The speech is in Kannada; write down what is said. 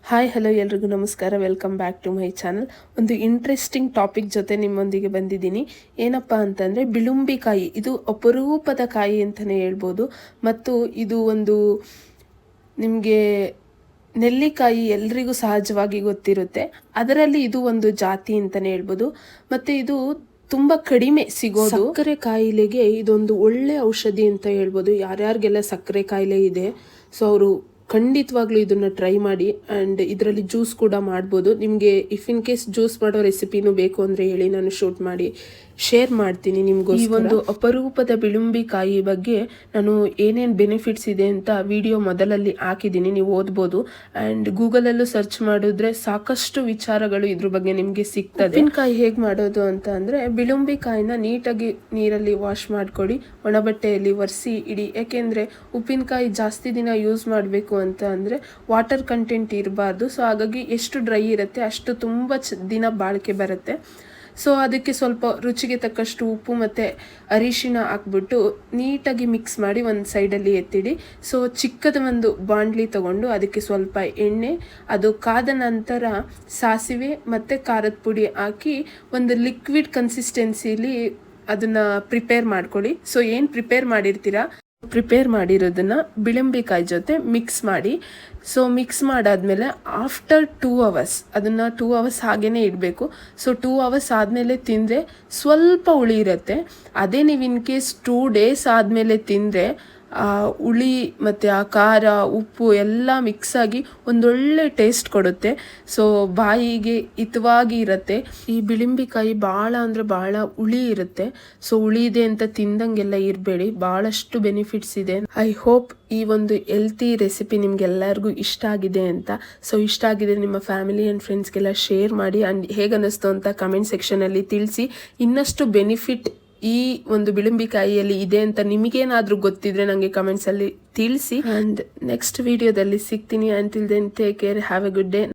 ಹಾಯ್ ಹಲೋ ಎಲ್ರಿಗೂ ನಮಸ್ಕಾರ. Welcome back to my channel. ಒಂದು ಇಂಟ್ರೆಸ್ಟಿಂಗ್ ಟಾಪಿಕ್ ಜೊತೆ ನಿಮ್ಮೊಂದಿಗೆ ಬಂದಿದ್ದೀನಿ. ಏನಪ್ಪ ಅಂತಂದರೆ ಬಿಳುಂಬಿಕಾಯಿ. ಇದು ಅಪರೂಪದ ಕಾಯಿ ಅಂತಲೇ ಹೇಳ್ಬೋದು. ಮತ್ತು ಇದು ಒಂದು ನಿಮಗೆ ನೆಲ್ಲಿಕಾಯಿ ಎಲ್ರಿಗೂ ಸಹಜವಾಗಿ ಗೊತ್ತಿರುತ್ತೆ. ಅದರಲ್ಲಿ ಇದು ಒಂದು ಜಾತಿ ಅಂತಲೇ ಹೇಳ್ಬೋದು. ಮತ್ತು ಇದು ತುಂಬ ಕಡಿಮೆ ಸಿಗೋದು. ಸಕ್ಕರೆ ಕಾಯಿಲೆಗೆ ಇದೊಂದು ಒಳ್ಳೆ ಔಷಧಿ ಅಂತ ಹೇಳ್ಬೋದು. ಯಾರ್ಯಾರಿಗೆಲ್ಲ ಸಕ್ಕರೆ ಕಾಯಿಲೆ ಇದೆ ಸೊ ಅವರು ಖಂಡಿತವಾಗ್ಲೂ ಇದನ್ನು ಟ್ರೈ ಮಾಡಿ. ಆ್ಯಂಡ್ ಇದರಲ್ಲಿ ಜ್ಯೂಸ್ ಕೂಡ ಮಾಡ್ಬೋದು. ನಿಮಗೆ ಇಫ್ ಇನ್ ಕೇಸ್ ಜ್ಯೂಸ್ ಮಾಡೋ ರೆಸಿಪಿನೂ ಬೇಕು ಅಂದರೆ ಹೇಳಿ, ನಾನು ಶೂಟ್ ಮಾಡಿ ಶೇರ್ ಮಾಡ್ತೀನಿ ನಿಮಗೋಸ್ಕರ. ಈ ಒಂದು ಅಪರೂಪದ ಬಿಳುಂಬಿಕಾಯಿ ಬಗ್ಗೆ ನಾನು ಏನೇನು ಬೆನಿಫಿಟ್ಸ್ ಇದೆ ಅಂತ ವಿಡಿಯೋ ಮೊದಲಲ್ಲಿ ಹಾಕಿದ್ದೀನಿ, ನೀವು ಓದ್ಬೋದು. ಆ್ಯಂಡ್ ಗೂಗಲಲ್ಲೂ ಸರ್ಚ್ ಮಾಡಿದ್ರೆ ಸಾಕಷ್ಟು ವಿಚಾರಗಳು ಇದ್ರ ಬಗ್ಗೆ ನಿಮಗೆ ಸಿಗ್ತದೆ. ಉಪ್ಪಿನಕಾಯಿ ಹೇಗೆ ಮಾಡೋದು ಅಂತ ಅಂದರೆ, ಬಿಳುಂಬಿಕಾಯಿನ ನೀಟಾಗಿ ನೀರಲ್ಲಿ ವಾಶ್ ಮಾಡ್ಕೊಳ್ಳಿ, ಒಣಬಟ್ಟೆಯಲ್ಲಿ ಒರೆಸಿ ಇಡಿ. ಯಾಕೆಂದರೆ ಉಪ್ಪಿನಕಾಯಿ ಜಾಸ್ತಿ ದಿನ ಯೂಸ್ ಮಾಡಬೇಕು ಅಂತ ಅಂದರೆ ವಾಟರ್ ಕಂಟೆಂಟ್ ಇರಬಾರ್ದು. ಸೊ ಹಾಗಾಗಿ ಎಷ್ಟು ಡ್ರೈ ಇರುತ್ತೆ ಅಷ್ಟು ತುಂಬ ದಿನ ಬಾಳಿಕೆ ಬರುತ್ತೆ. ಸೊ ಅದಕ್ಕೆ ಸ್ವಲ್ಪ ರುಚಿಗೆ ತಕ್ಕಷ್ಟು ಉಪ್ಪು ಮತ್ತು ಅರಿಶಿಣ ಹಾಕ್ಬಿಟ್ಟು ನೀಟಾಗಿ ಮಿಕ್ಸ್ ಮಾಡಿ ಒಂದು ಸೈಡಲ್ಲಿ ಎತ್ತಿಡಿ. ಸೊ ಚಿಕ್ಕದ ಒಂದು ಬಾಣಲಿ ತೊಗೊಂಡು ಅದಕ್ಕೆ ಸ್ವಲ್ಪ ಎಣ್ಣೆ, ಅದು ಕಾದ ನಂತರ ಸಾಸಿವೆ ಮತ್ತು ಖಾರದ ಪುಡಿ ಹಾಕಿ ಒಂದು ಲಿಕ್ವಿಡ್ ಕನ್ಸಿಸ್ಟೆನ್ಸಿಲಿ ಅದನ್ನು ಪ್ರಿಪೇರ್ ಮಾಡ್ಕೊಳ್ಳಿ. ಸೊ ಏನು ಪ್ರಿಪೇರ್ ಮಾಡಿರೋದನ್ನು ಬಿಳುಂಬಿಕಾಯಿ ಜೊತೆ ಮಿಕ್ಸ್ ಮಾಡಿ. ಸೊ ಮಿಕ್ಸ್ ಮಾಡಾದ್ಮೇಲೆ ಆಫ್ಟರ್ 2 hours ಅದನ್ನು 2 hours ಹಾಗೇ ಇಡಬೇಕು. ಸೊ 2 hours ಆದಮೇಲೆ ತಿಂದರೆ ಸ್ವಲ್ಪ ಹುಳಿ ಇರುತ್ತೆ. ಅದೇ ನೀವು ಇನ್ ಕೇಸ್ 2 days ಆದಮೇಲೆ ತಿಂದರೆ ಆ ಹುಳಿ ಮತ್ತು ಆ ಖಾರ ಉಪ್ಪು ಎಲ್ಲ ಮಿಕ್ಸಾಗಿ ಒಂದೊಳ್ಳೆ ಟೇಸ್ಟ್ ಕೊಡುತ್ತೆ. ಸೊ ಬಾಯಿಗೆ ಹಿತವಾಗಿ ಇರುತ್ತೆ. ಈ ಬಿಳುಂಬಿಕಾಯಿ ಭಾಳ ಅಂದರೆ ಭಾಳ ಹುಳಿ ಇರುತ್ತೆ. ಸೊ ಹುಳಿ ಇದೆ ಅಂತ ತಿಂದಂಗೆಲ್ಲ ಇರಬೇಡಿ, ಭಾಳಷ್ಟು ಬೆನಿಫಿಟ್ಸ್ ಇದೆ. ಐ ಹೋಪ್ ಈ ಒಂದು ಹೆಲ್ತಿ ರೆಸಿಪಿ ನಿಮ್ಗೆಲ್ಲರಿಗೂ ಇಷ್ಟ ಆಗಿದೆ ಅಂತ. ಸೊ ಇಷ್ಟ ಆಗಿದ್ರೆ ನಿಮ್ಮ ಫ್ಯಾಮಿಲಿ ಆ್ಯಂಡ್ ಫ್ರೆಂಡ್ಸ್ಗೆಲ್ಲ ಶೇರ್ ಮಾಡಿ. ಆ್ಯಂಡ್ ಹೇಗೆ ಅನ್ನಿಸ್ತು ಅಂತ ಕಮೆಂಟ್ ಸೆಕ್ಷನಲ್ಲಿ ತಿಳಿಸಿ. ಇನ್ನಷ್ಟು ಬೆನಿಫಿಟ್ ಈ ಒಂದು ಬಿಳುಂಬಿಕಾಯಿಯಲ್ಲಿ ಇದೆ ಅಂತ ನಿಮಗೇನಾದರೂ ಗೊತ್ತಿದ್ರೆ ನನಗೆ ಕಮೆಂಟ್ಸಲ್ಲಿ ತಿಳಿಸಿ. ಆ್ಯಂಡ್ ನೆಕ್ಸ್ಟ್ ವಿಡಿಯೋದಲ್ಲಿ ಸಿಗ್ತೀನಿ. Until then take care, have a good day.